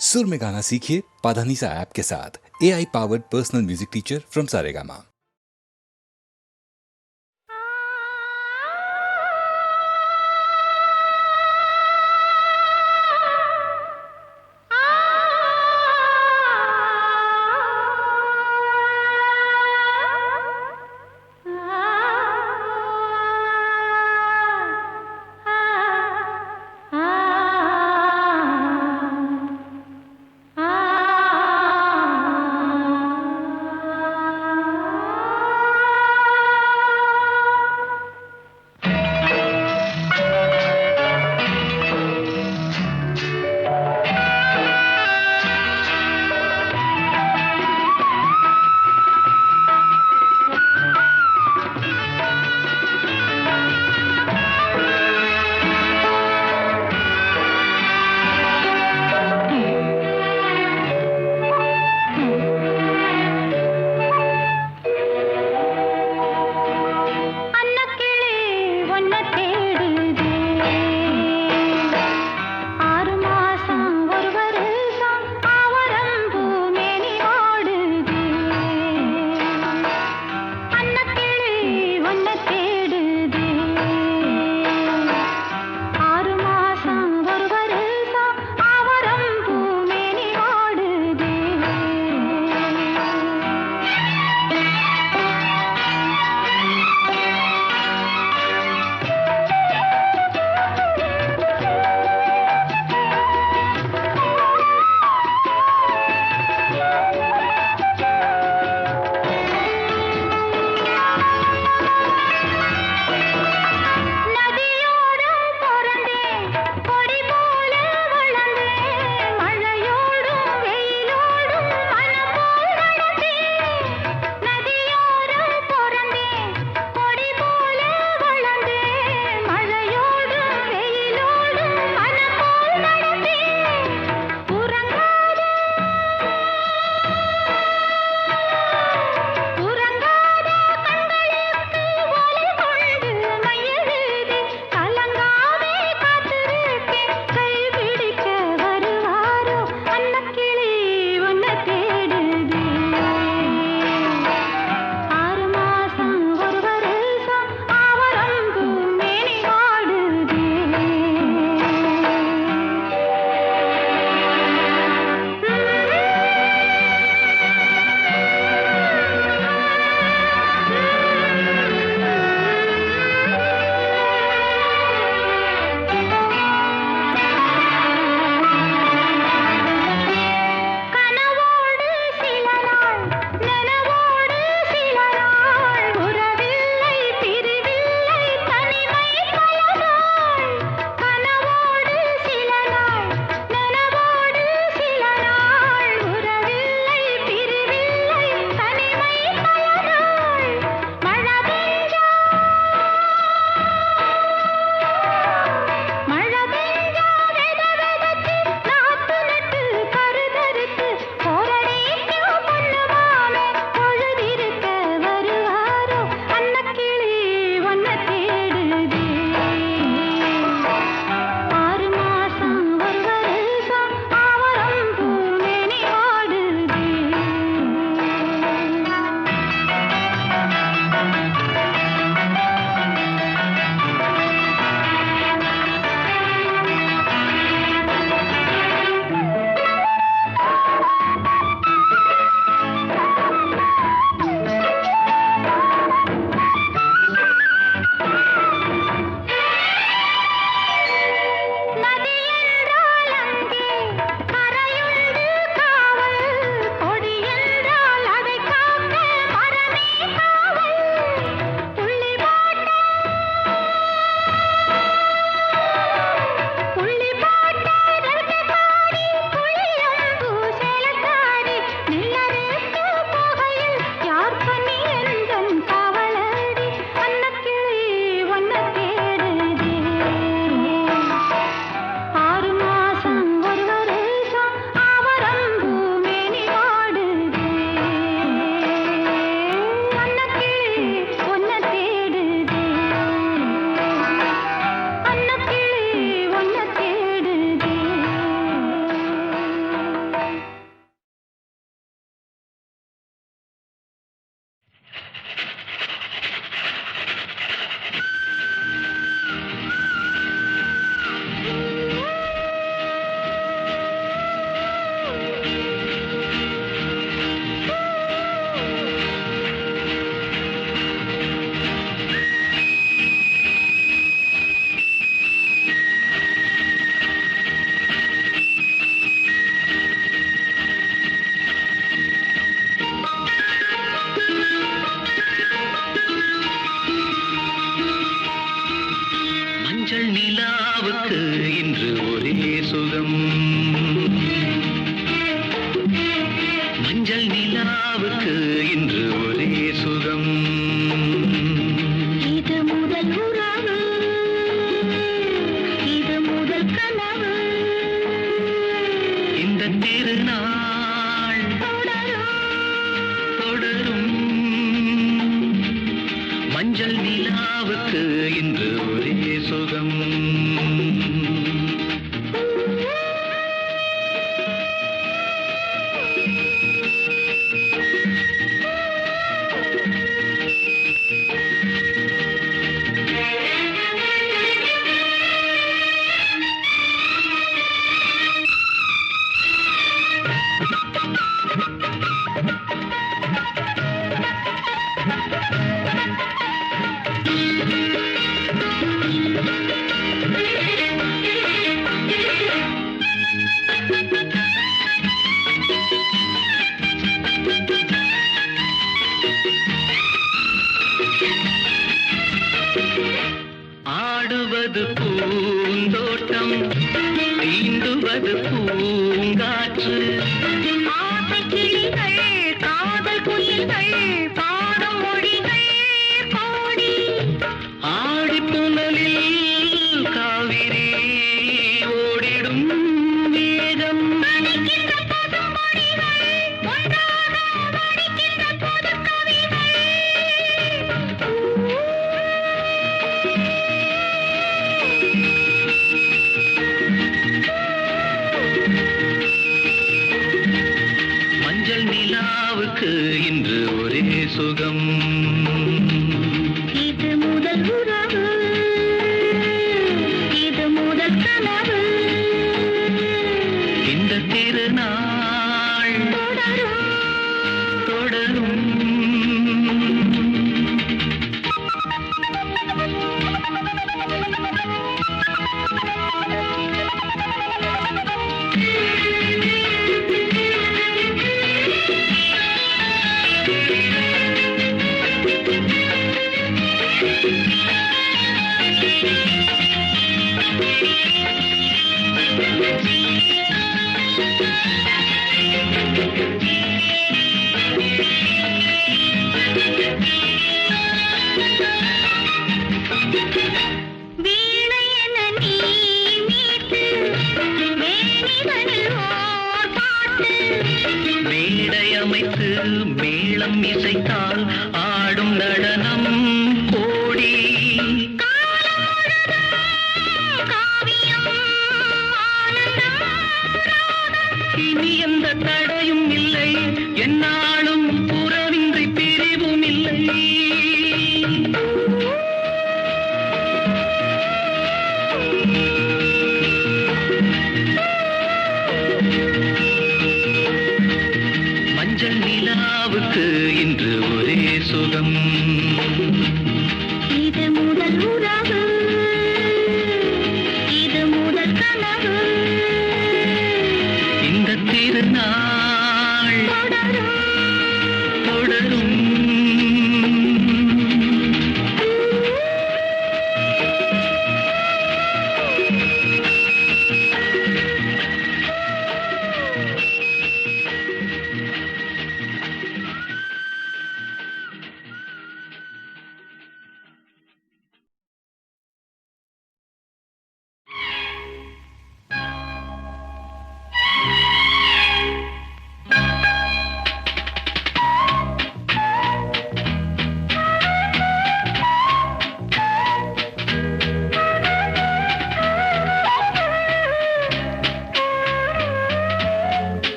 सुर में गाना सीखिए पाधानीसा ऐप के साथ। AI powered personal music teacher from Saregama. இந்த திருநாள் தொடரும். மஞ்சள் நிலாவுக்கு இன்று ஒரே சுகம். ஆடுவது பூந்தோட்டம், தீண்டுவது பூங்காற்று. கிளிகள் காதல் குயில்கள் பாடும் மொழிகள் பாடி ஆடி புனலில் காவிரி ஓடிடும் வேகம். நனைக்கின்ற பசும்பொழிகள் ஒன்றாக வடிக்கின்ற புதுக்கவிகள். மஞ்சள் நிலாவுக்கு இன்று ஒரே சுகம். இது முதல் உறவு, இது முதல் கனவு. இந்த திருநாள் தொடரும் தொடரும். வீணை என நீ மீட்டு வேணிதனில் ஓர் பாட்டு. மேடை அமைத்து மேளம் இசைத்தால் ஆடும் நடனம் கோடி. காவியம் ஆனந்தம் இனி எந்த தடையும் இல்லை, என்னாலும் புறவின்றி பிரிவும் இல்லை. மஞ்சள் நிலாவுக்கு இன்று ஒரே சுகம். இது முதல் உறவு, இது முதல் கனவு. இந்த திருநாள் தொடரும் தொடரும்.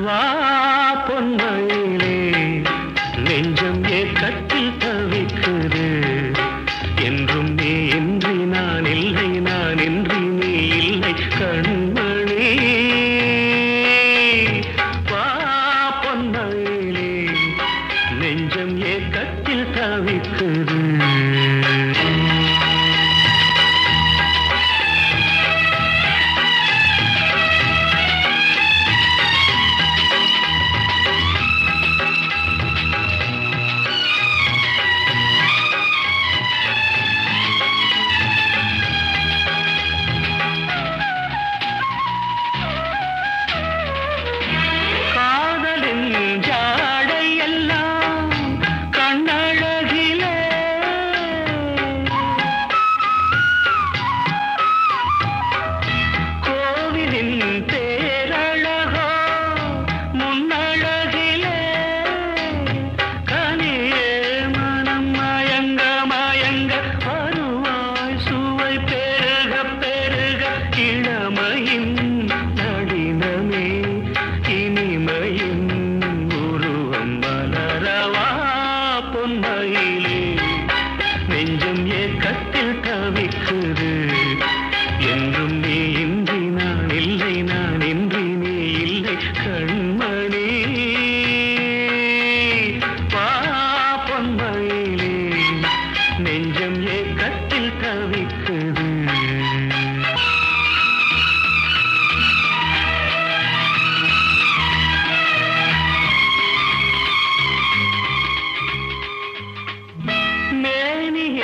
வா பொன்மயிலே, நெஞ்சம் ஏக்கத்தில் தவிக்குது. என்றும் நீ இன்றி நான் இல்லை, நான் இன்றி நீ இல்லை கண்மணி. வா பொன்மயிலே, நெஞ்சம் ஏக்கத்தில் தவிக்குது. காதலின் ஜாடை எல்லாம் கண்ணழகிலே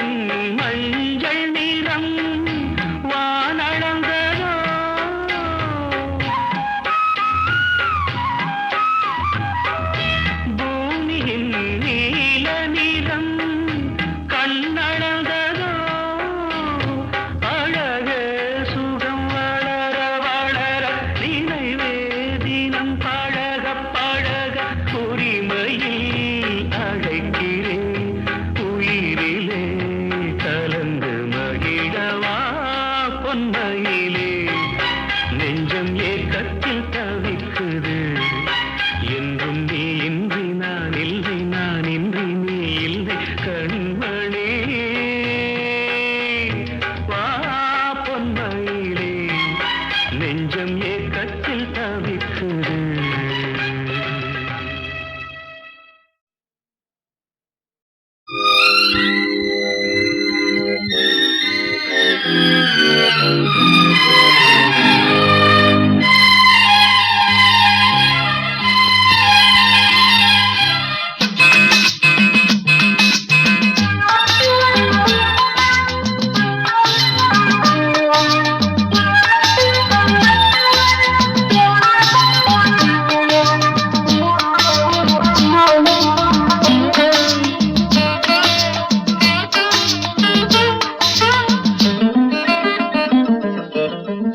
பூமியின் மஞ்சள் நிறம் வானளந்ததோ பூமியின் நீல நிறம் கண்ணளந்ததோ அழகே சுகம் வளர வளர நினைவே தினம் பழக பழக உரிமையில் அழைக்கிறேன் உயிரிலே கலந்து மகிழவா பொன்மையிலே நெஞ்சம் ஏக்கத்தில் தவிக்குது என்றும் நீ இன்றி நான் இல்லை நான் இன்றி நீ இல்லை கண்மணி வா பொன்மையிலே நெஞ்சம் ஏக்கத்தில் தவிக்குது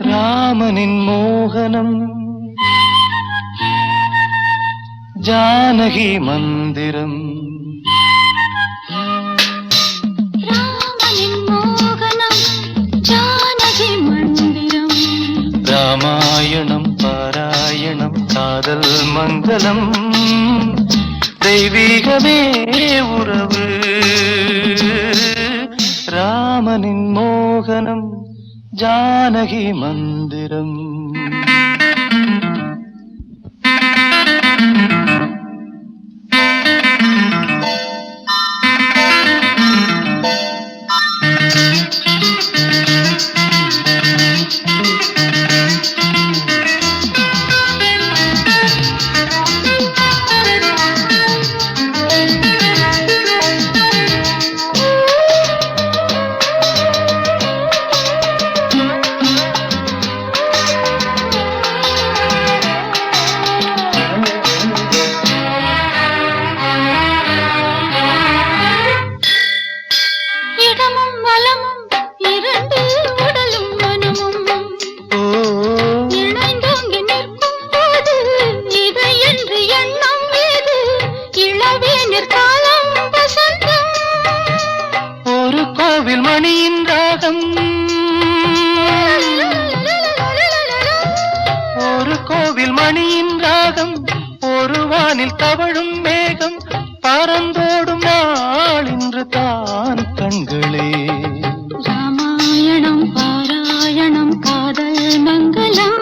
ராமனின் மோகனம் ஜானகி மந்திரம் ராமனின் மோகனம் ஜானகி மந்திரம் ராமாயணம் பாராயணம் காதல் மங்களம் தெய்வீகமே உறவு ராமனின் மோகனம் ஜானகி மந்திரம் இடமும் வலமும் இரண்டு உடலும் மனமும் இணைந்தோங்கி நிற்கும் போது இதை என்று எண்ணம் ஏது இளவேனிற் காலம் வசந்தம் ஒரு கோவில் மணியின் ராகம் ஒரு கோவில் மணியின் ராகம் ஒரு வானில் தவழும் மேகம் பறந்தோடும் நாள் இன்று தான் கண்களே ராமாயணம் பாராயணம் காதல் மங்களம்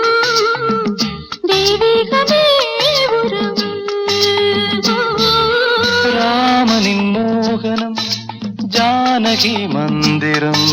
தெய்வீகமே உறவு ராமனின் மோகனம் ஜானகி மந்திரம்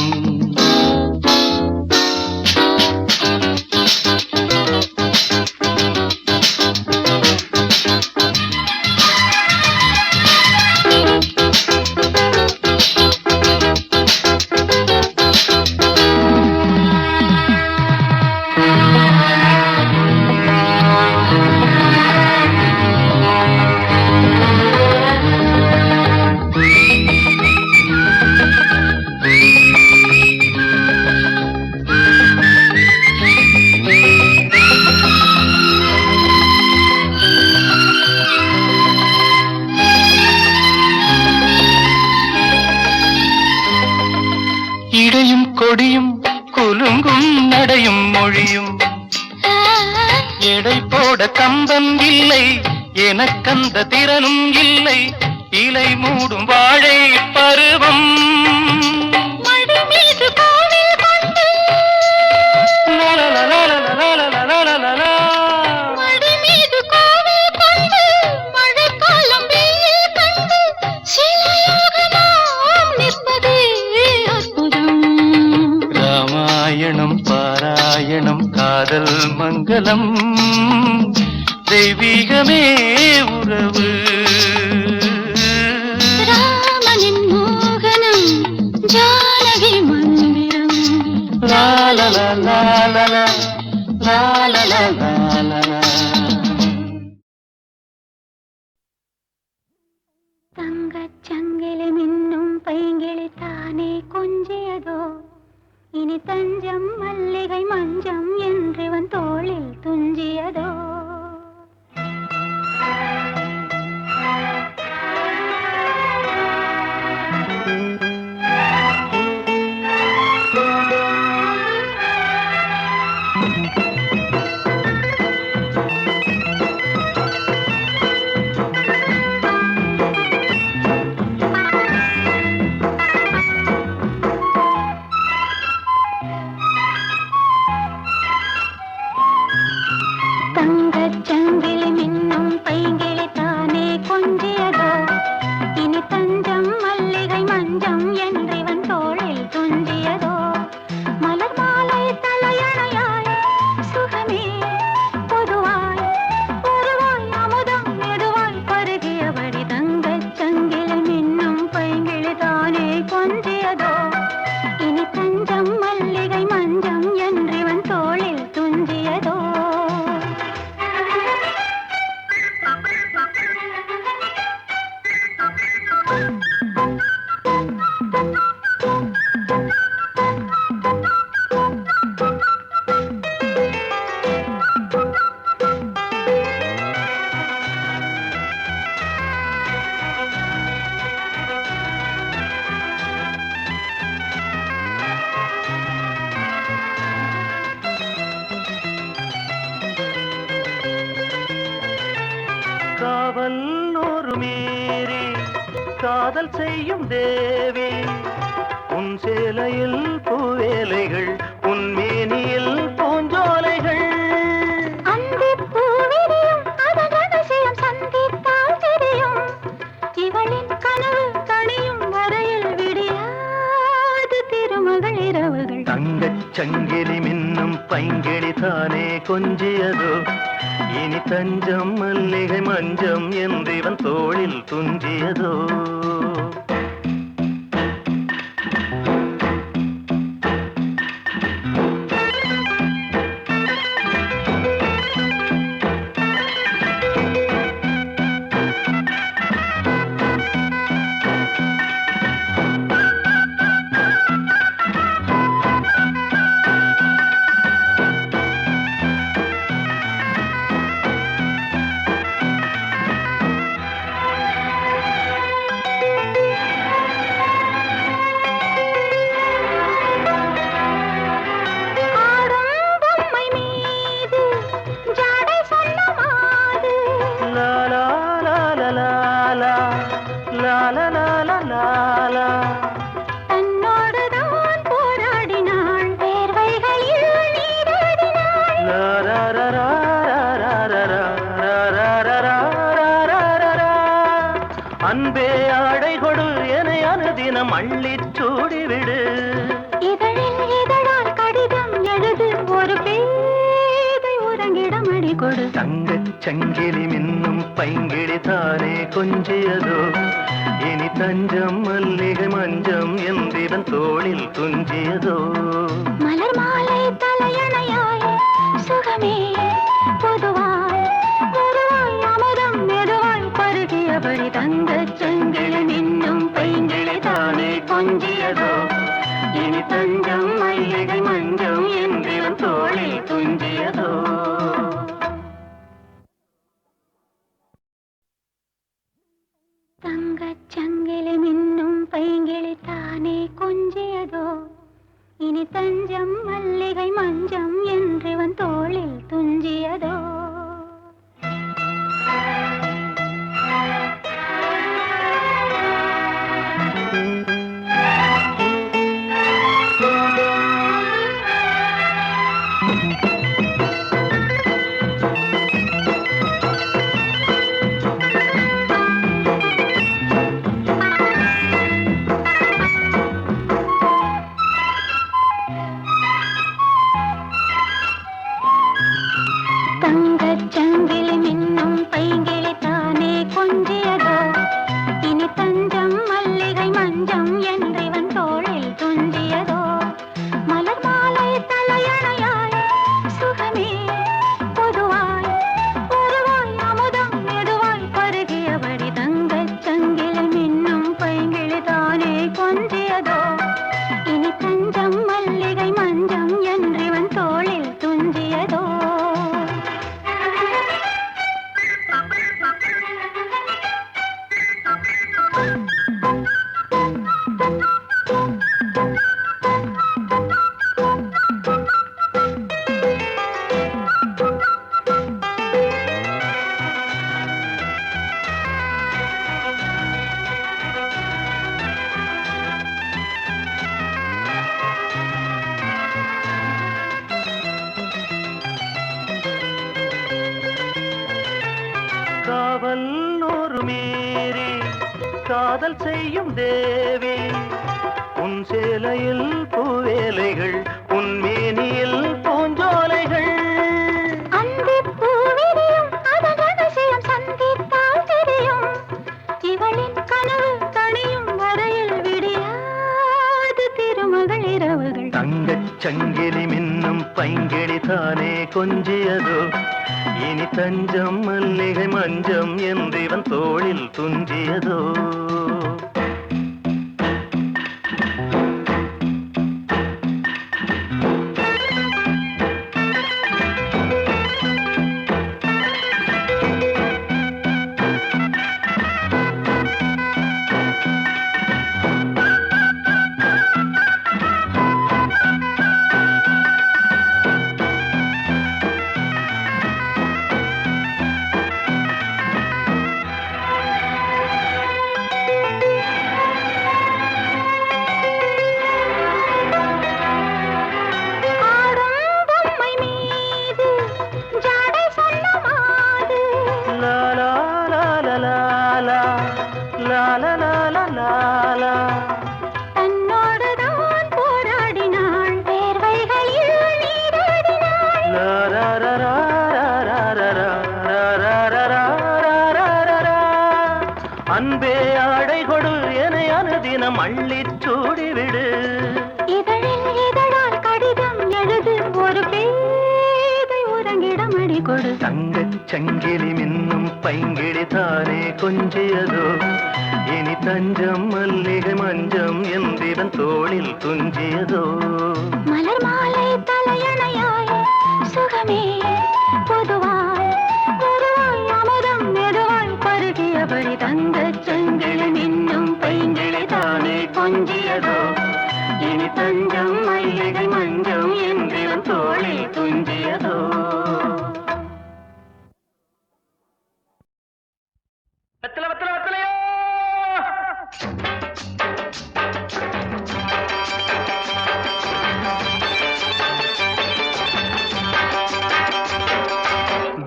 இடையும் கொடியும் குலுங்கும் நடையும் மொழியும் எடை போட கம்பம் இல்லை எனக்கந்த திறனும் இல்லை இலை மூடும் வாழை பருவம் மடி மீது கோவில் கொண்டு லலலலலலலலலலலலலா. மடி மீது கோவில் கொண்டு மழைக்காலம் வெயில் கண்டு சிலையாக நாம் நிற்பதே அற்புதம் ராமாயணம் பாராயணம் காதல் மங்களம் தெய்வீகமே உறவு ராமனின் மோகனம் ஜானகி மந்திரம் லா லா லா லா லா லா லா லா லா லா லா. தங்கச் சங்கிலி மின்னும் பைங்கிளி தானே கொஞ்சியதோ இனி தஞ்சம் மல்லிகை மஞ்சம் என்றிவன் தோளில் துஞ்சியதோ தங்கச் சங்கிலி மின்னும் பைங்கிளி தானே கொஞ்சியதோ இனி தஞ்சம் மல்லிகை மஞ்சம் என்றிவன் தோளில் துஞ்சியதோ மலர் மாலை தலையணையாய் சுகமே பொதுவாய் ஒருவாய் அமுதம் மெதுவாய் பருகியபடி தங்கச் சங்கிலி மின்னும் பைங்கிளி தானே கொஞ்சியதோ இனி தஞ்சம் மல்லிகை மஞ்சம் என்றிவன் தோளில் துஞ்சியதோ காவல் ஒரு மீறி காதல் செய்யும் தேவி உன் சேலையில் பூவேலைகள் உன் மேனியில் பூஞ்சோலைகள் அந்திப் பூவிரியும் அதன் ரகசியம் சந்தித்தால் தெரியும் இவளின் கனவு கனியும் வரையில் விடியாது திருமகள் இரவுகள் தங்கச் சங்கிலி மின்னும் பைங்கிளி தானே கொஞ்சியதோ இனி தஞ்சம் மல்லிகை மஞ்சம் என்றிவன் தோளில் துஞ்சியதோ தன்னோடுதான் போராடினாள் வேர்வைகளில் நீராடினாள் அன்பே ஆடை கொடு என அனுதினம் அள்ளிச் சூடிவிடு இதழில் இதழால் கடிதம் எழுது ஒரு பேதை உறங்கிடம் அடி கொடு தங்கச் சங்கிலி மின்னும் பைங்கிளி தானே கொஞ்சியதோ இனி தஞ்சம் மல்லிகை மஞ்சம் என்றிவன் தோளில் துஞ்சியதோ மலர் மாலை தலையணையாய் சுகமே பொதுவாய் ஒருவாய் அமுதம் மெதுவாய் பருகியபடி தங்கச் சங்கிலி மின்னும் பைங்கிளி தானே கொஞ்சியதோ இனி தஞ்சம் மல்லிகை மஞ்சம் என்றிவன் தோளில் துஞ்சியதோ தங்கச் சங்கிலி மின்னும் பைங்கிளி தானே கொஞ்சியதோ இனி தஞ்சம் மல்லிகை மஞ்சம் என்றிவன் தோளில் துஞ்சியதோ தங்க மல்லிகை கொஞ்சியதோ இனி தஞ்சம் மல்லிகை மஞ்சம் என்றிவன் தோளில் துஞ்சியதோ காவல் ஒரு மீறி காதல் செய்யும் தேவி உன் சேலையில் பூவேலைகள் உன் மேனியில் பூஞ்சோலைகள் அந்திப் பூவிரியும் அதன் ரகசியம் சந்தித்தால் தெரியும் இவளின் கனவு தணியும் வரையில் விடியாது திருமகள் இரவுகள் தங்கச் சங்கிலி மின்னும் பைங்கிளி தானே கொஞ்சியதோ இனி தஞ்சம் மல்லிகை மஞ்சம் என்றிவன் தோளில் துஞ்சியதோ தன்னோடுதான் போராடினாள் வேர்வைகளில் நீராடினாள் அன்பே ஆடை கொடு என அனுதினம் அள்ளிச் சூடிவிடு இதழில் இதழால் கடிதம் எழுது ஒரு பேதை உறங்கிடம் அடி கொடு தங்கச் சங்கிலி மின்னும் பைங்கிளி தானே கொஞ்சியதோ இனி தஞ்சம் மல்லிகை மஞ்சம் என்றிவன் தோளில் துஞ்சியதோ மலர் மாலை தலையணையாய் சுகமே பொதுவாய் பொதுவாய் அமரம் மெதுவாய் பருகியபடி தங்கச் சங்கிலி மின்னும் பைங்கிளி தானே கொஞ்சியதோ இனி தஞ்சம் மல்லிகை மஞ்சம் என்றிவன் தோளில் துஞ்சியதோ வெத்தலை வெத்தலை வெத்தலையோ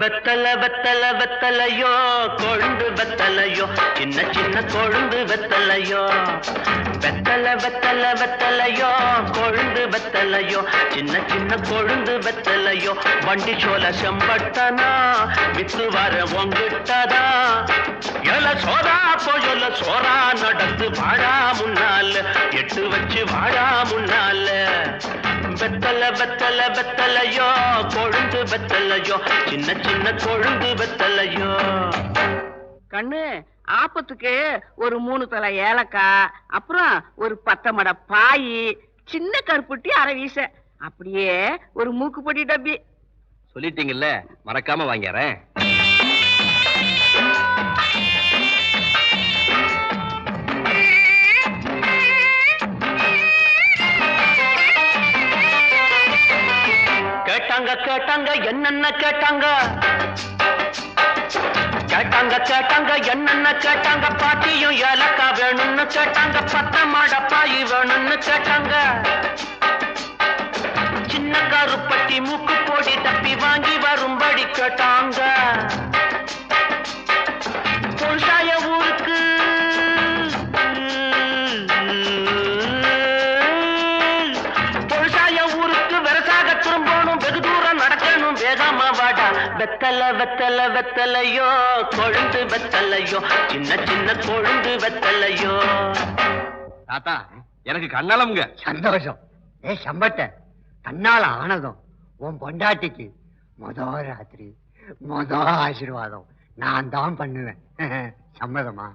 வெத்தல வெத்தல வெத்தலையோ கொழுந்து வெத்தலையோ சின்ன சின்ன கொழுந்து வெத்தலையோ வெத்தல வெத்தல வெத்தலையோ கொழுந்து வெத்தலையோ சின்ன சின்ன கொழுந்து வெத்தலையோ வண்டி சோல செம்பட்டனா வித்து வர ஒங்கிட்டதா எல சோதா போயொல்ல சோரா நடந்து வாழா முன்னால எட்டு வச்சு வாழா முன்னால வெத்தல வெத்தல வெத்தலையோ கொழுந்து வெத்தலையோ சின்ன சின்ன கொழுந்து வெத்தலையோ கண்ணு ஆப்பத்துக்கு ஒரு 3 தலை ஏலக்காய் அப்புறம் ஒரு 10 மடை பாய் சின்ன கருப்புட்டி அரை வீச அப்படியே ஒரு மூக்குப்பொடி டப்பி சொல்லிட்டீங்கல்ல மறக்காம வாங்கிறேன். கேட்டாங்க கேட்டாங்க என்னென்ன கேட்டாங்க கேட்டாங்க கேட்டாங்க என்னென்ன கேட்டாங்க பாட்டியும் ஏலக்கா வேணும்னு கேட்டாங்க 10 மடை பாய் வேணும்னு கேட்டாங்க சின்ன கருப்பட்டி மூக்கு போடி தப்பி வாங்கி வரும்படி கேட்டாங்க பொருஷாய ஊருக்கு பொருஷாய ஊருக்கு வெரசாக திரும்பணும் வெகு தூரம் நடக்கணும் வேகமா வாடா வெத்தல வெத்தல வெத்தலையோ கொழுந்து வெத்தலையோ சின்ன சின்ன கொழுந்து வெத்தலையோ. தாத்தா எனக்கு கண்ணாலமுங்க. சந்தோஷம். சம்பட்ட தன்னால ஆனதும் உன் பொண்டாட்டிக்கு ராத்திரி ஆசீர்வாதம் நான் தான் பண்ணுவேன். சம்மதமா?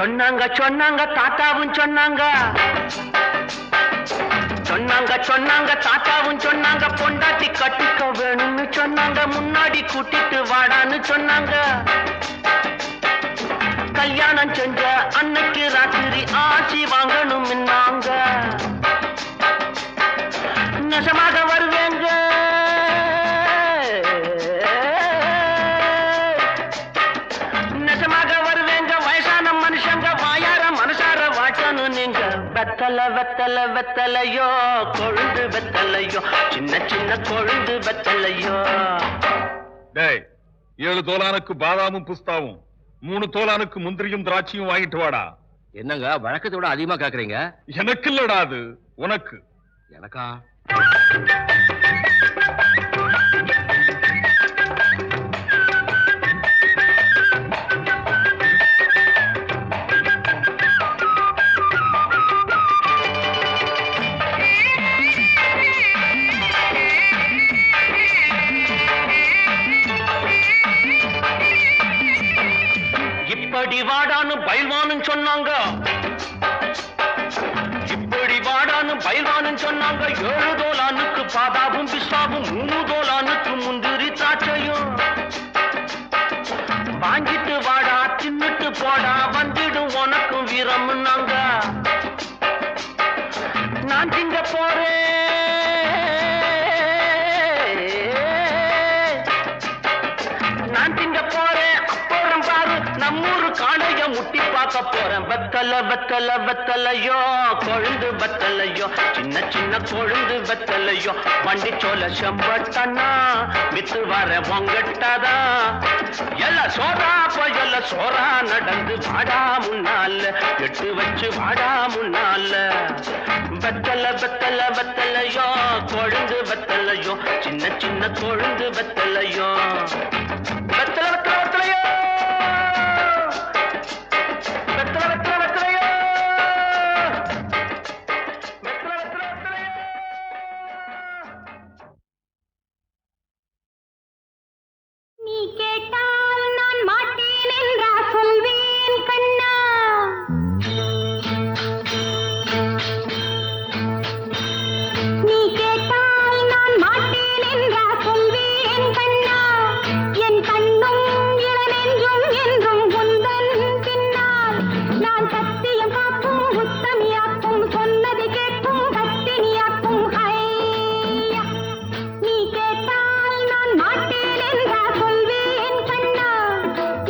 சொன்னாங்க சொன்னாங்க தாத்தாவும் சொன்னாங்க சொன்னாங்க சொன்னாங்க தாத்தாவும் சொன்னாங்க பொண்டாட்டி கட்டிக்க வேணும்னு சொன்னாங்க முன்னாடி கூட்டிட்டு வாடான்னு சொன்னாங்க கல்யாணம் செஞ்ச அன்னைக்கு ராத்திரி ஆட்சி வாங்கணும் நாங்க நெசமாக வருவேங்க நெசமாக வருவேங்க வயசான மனுஷங்க வாயார மனசார வாட்டணும் நீங்க வெத்தல வெத்தல வெத்தலையோ கொழுந்து வெத்தலையோ சின்ன சின்ன கொழுந்து வெத்தலையோ டேய் 7 தோலானுக்கு பாதாமும் புஸ்தாவும் 3 தோலானுக்கு முந்திரியும் திராட்சையும் வாங்கிட்டு வாடா. என்னங்க வழக்கத்தை விட அதிகமா கேக்குறீங்க? எனக்கு இல்லடா, அது உனக்கு. எனக்கா? இப்படி வாடான்னு பயில்வான்னு சொன்னாங்க இப்படி வாடான்னு பயில்வான்னு சொன்னாங்க 7 தோலானுக்கு பாதாவும் பிஸ்தாவும் 3 தோலானுக்கு முந்திரி திராட்சையும் வாங்கிட்டு வாடா தின்னுட்டு போடா வந்துடும் உனக்கும் வீரம்னாங்க நான் திங்க போறேன் நான் திங்க போறேன் அப்புறம் பாரு நம்மூரு காளைய முட்டி பார்க்க போறேன் வெத்தல வெத்தல வெத்தலையோ கொழுந்து வெத்தலையோ சின்ன சின்ன கொழுந்து வெத்தலையோ வண்டி சோல செம்பட்டனா வித்து வர பொங்கட்டாதா எல்ல சோறா எல்ல சோறா நடந்து வாடா முன்னால எட்டு வச்சு வாடா முன்னால வெத்தல வெத்தல வெத்தலையோ கொழுந்து வெத்தலையோ சின்ன சின்ன கொழுந்து வெத்தலையோ வெத்தல வெத்தல வெத்தலையோ வெத்தல வெத்தல வெத்தலையோ வெத்தல வெத்தல வெத்தலையோ நீ கேட்டால் நான் மாட்டேன் என்றா சொல்வேன் கண்ணா நீ கேட்டால் நான் மாட்டேன் என்றா சொல்வேன் கண்ணா என் கண்ணும் இளநெஞ்சும் என்றும் உந்தன் பின்னால் நான் சத்தியம் காக்கும் உத்தமியாக்கும் சொன்னது கேட்கும் பத்தினியாக்கும் ஐயா நீ கேட்டால் நான் மாட்டேன் என்றா சொல்வேன் கண்ணா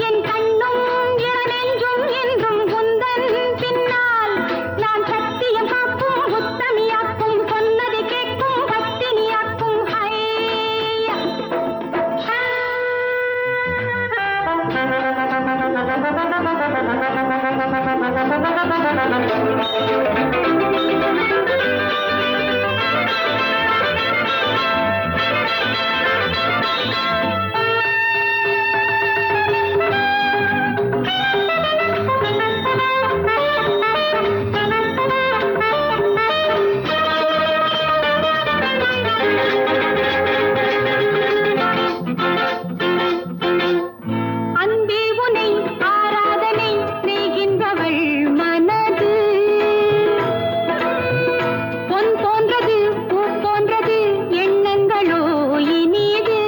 என் கண்ணும் இளநெஞ்சும் என்றும் உந்தன் பின்னால் நான் சத்தியம் காக்கும் உத்தமியாக்கும் சொன்னது கேட்கும் பத்தினியாக்கும் ஐயா அன்பே உனை ஆராதனை செய்கின்றவள் மனது பொன் போன்றது பூ போன்றது எண்ணங்களோ இனிது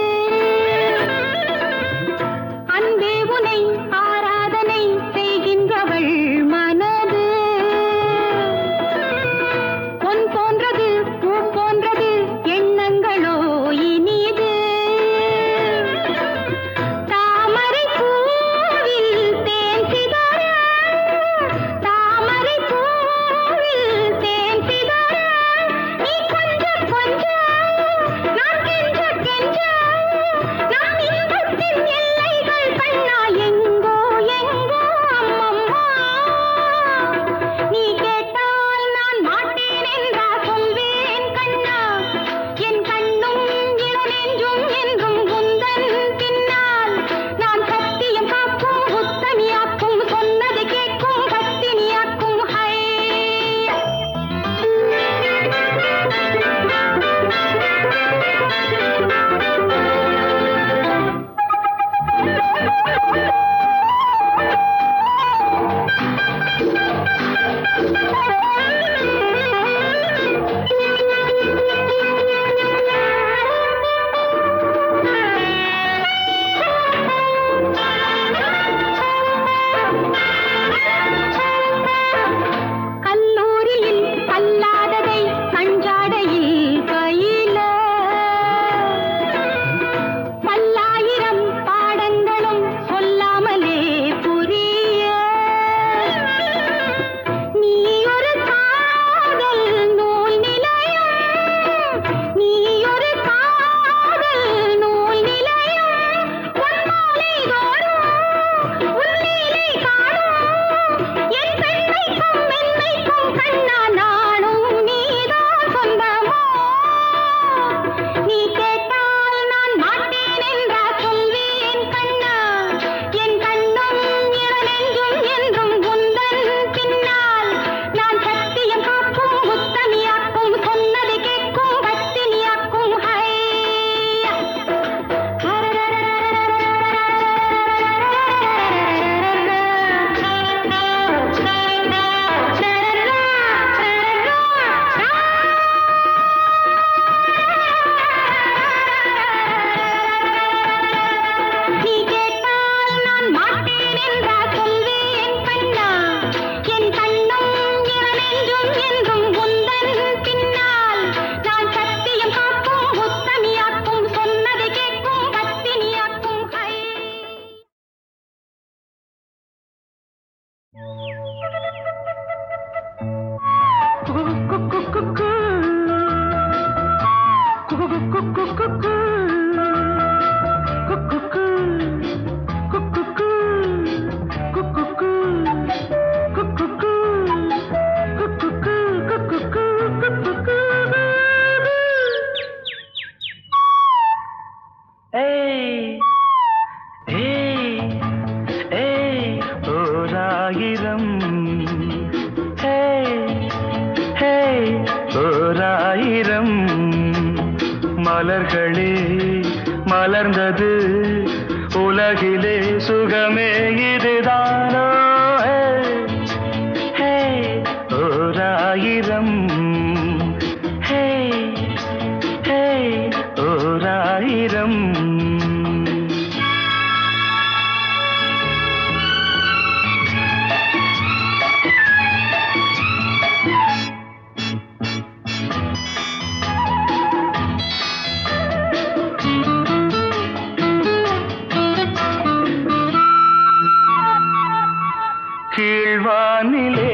அன்பே உனை ஆராதனை செய்கின்றவள் மனது பொன் போன்றது பூ போன்றது எண்ணங்களோ இனிது தாமரை பூவில் மலர்களே மலர்ந்தது உலகிலே சுகமே இதுதானோ ஓராயிரம் ஓராயிரம் கீழ்வானிலே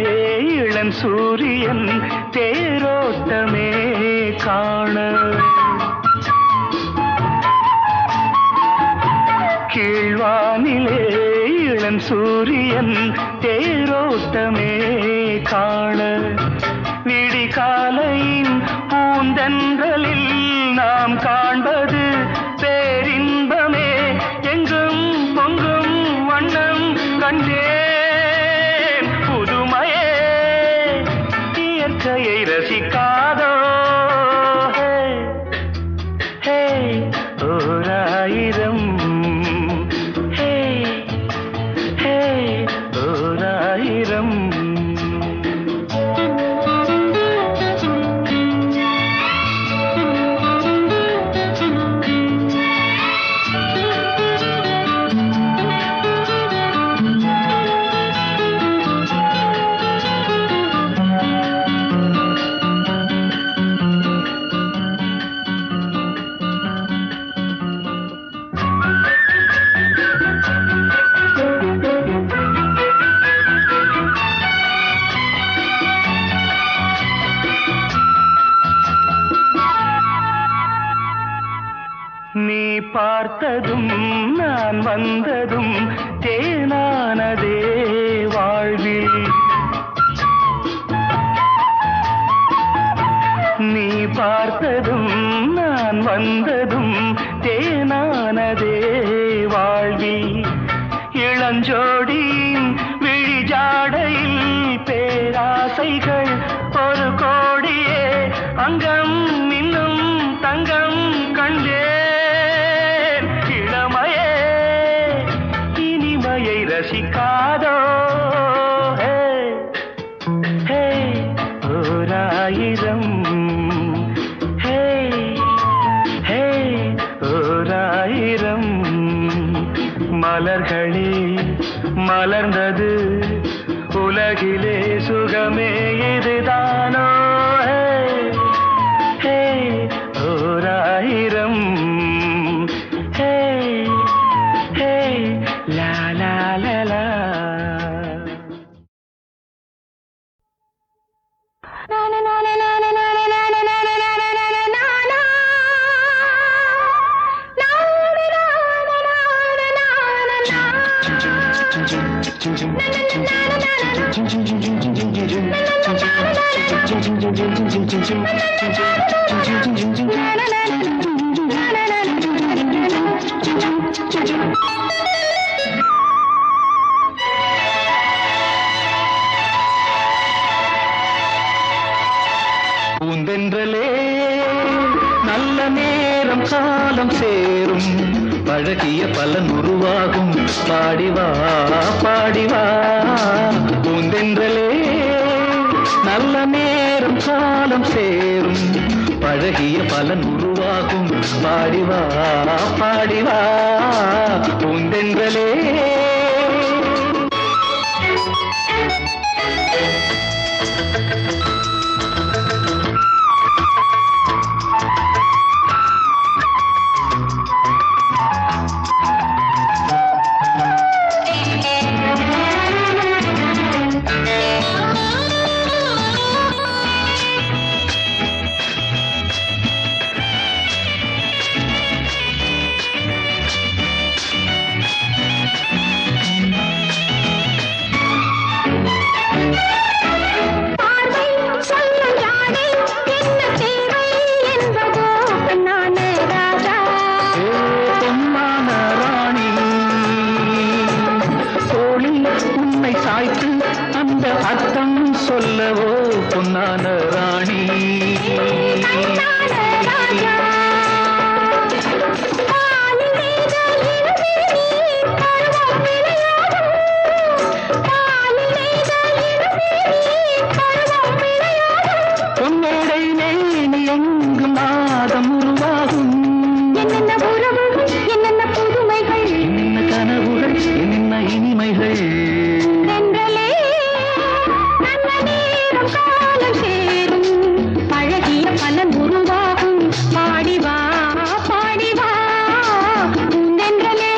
இளம் சூரியன் தேரோட்டமே காண கீழ்வானிலே இளம் சூரியன் தேரோட்டமே காண விடிகாலையின் பூந்தென்றலில் நாம் காண்பது பேரின்பமே எங்கும் பொங்கும் வண்ணம் கண்டே இயற்கையை ரசிக்காதோ ஓராயிரம் ஓராயிரம் நீ பார்த்ததும் நான் வந்ததும் தேனானதே வாழ்வில் நீ பார்த்ததும் நான் வந்ததும் தேனானதே வாழ்வில் இளஞ்சோடியின் விழிஜாடையில் பேராசைகள் ஒரு கோடியே அங்கம் இன்னும் தங்கம் கண்டே ரசிக்காதோ ஓராயிரம் ஓராயிரம் மலர்களே மலர்ந்தது உலகிலே சுகமே இதுதானோ ஓராயிரம் la la la la na na na na na na na na na na na na na na na na பூந்தென்றலே நல்ல நேரம் காலம் சேரும் பழகிய பலன் உருவாகும் பாடிவா பாடிவா பூந்தென்றலே நல்ல நேரம் காலம் சேரும் பழகிய பலன் உருவாகும் பாடிவா பாடிவா பூந்தென்றலே உன்னை சாய்த்து அந்த அர்த்தம் சொல்லவோ பொன்னான ராணி. பொன்னேடை நேனி எங்கும் நாதம் உருவாகும். என்னென்ன உறவுகள், என்னென்ன புதுமைகள், என்ன கனவுகள், என்ன இனிமைகள். தென்றலே நல்ல நேரம் காலம் சேரும், பழகிய பலன் உருவாகும். பாடி வா பாடி வா பூந்தென்றலே.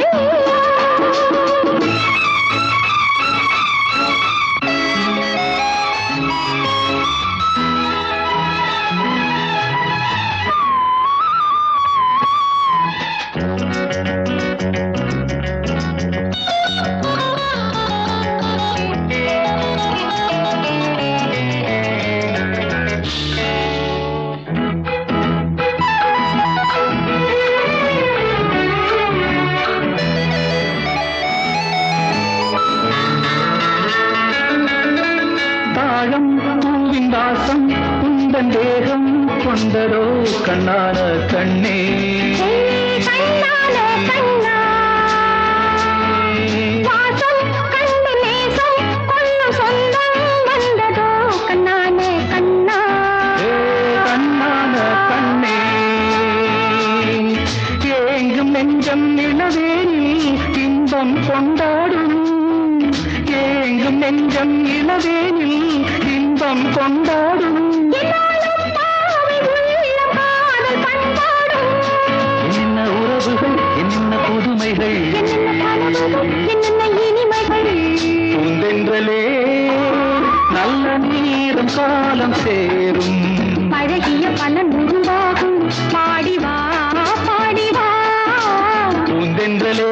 தாழம் பூவின் வாசம் உந்தன் தேகம் கொண்டதோ கண்ணான கண்ணே. கண்ணான கண்ணா, வாசம் கண்டு நேசம் கொள்ளும் சொந்தம் வந்ததோ கண்ணான கண்ணா. ஏ கண்ணான கண்ணே, ஏங்கும் நெஞ்சம் நிலவேனில் இன்பம் கொண்டாடும். ஏங்கும் நெஞ்சம் இளவேனில் இன்பம் கொண்டாடும். என்னாலும் பாவை உள்ளம் காதல் பண்பாடும். என்ன உறவுகள், என்ன புதுமைகள், என்னென்ன கனவுகள், என்னென்ன இனிமைகள். பூந்தென்றலே நல்ல நேரம் காலம் சேரும். பழகிய பலன் உருவாகும். பாடி வா பாடி வா பூந்தென்றலே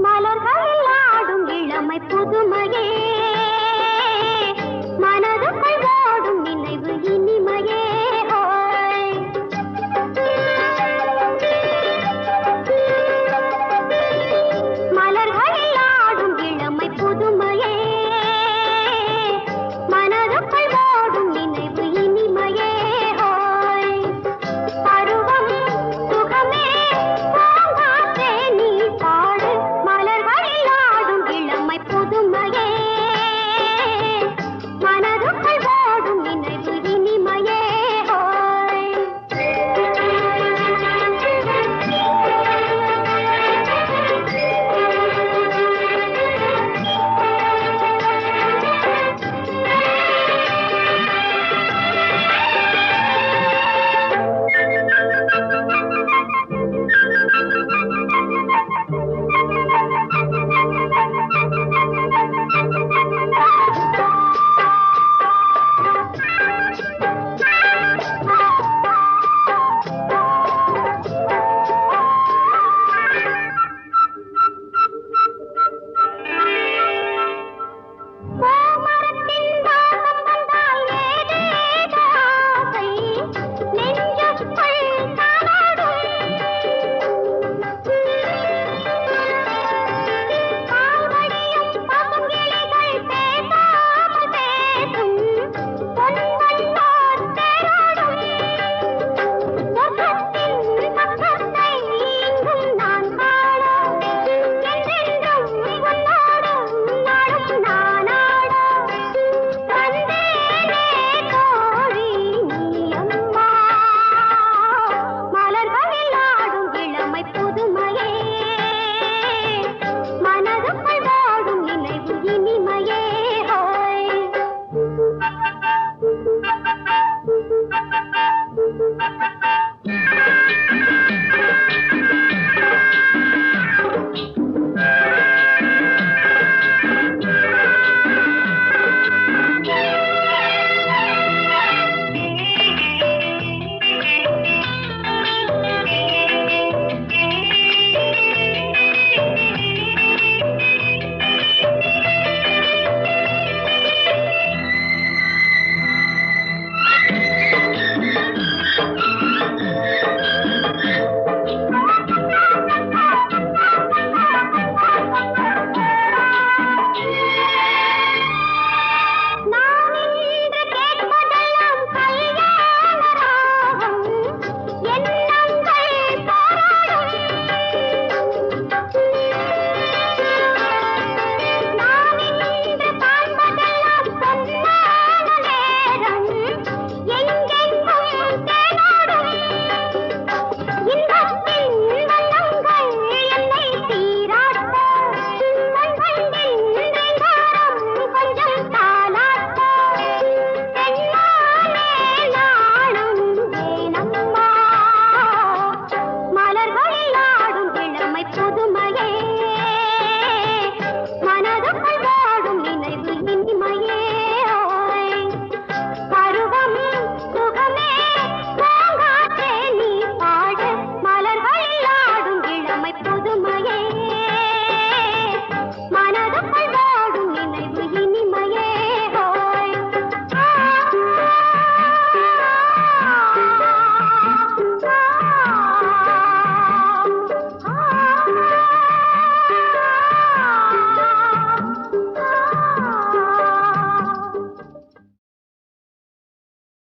மலர்களில் ஆடும் இளமை புதுமையே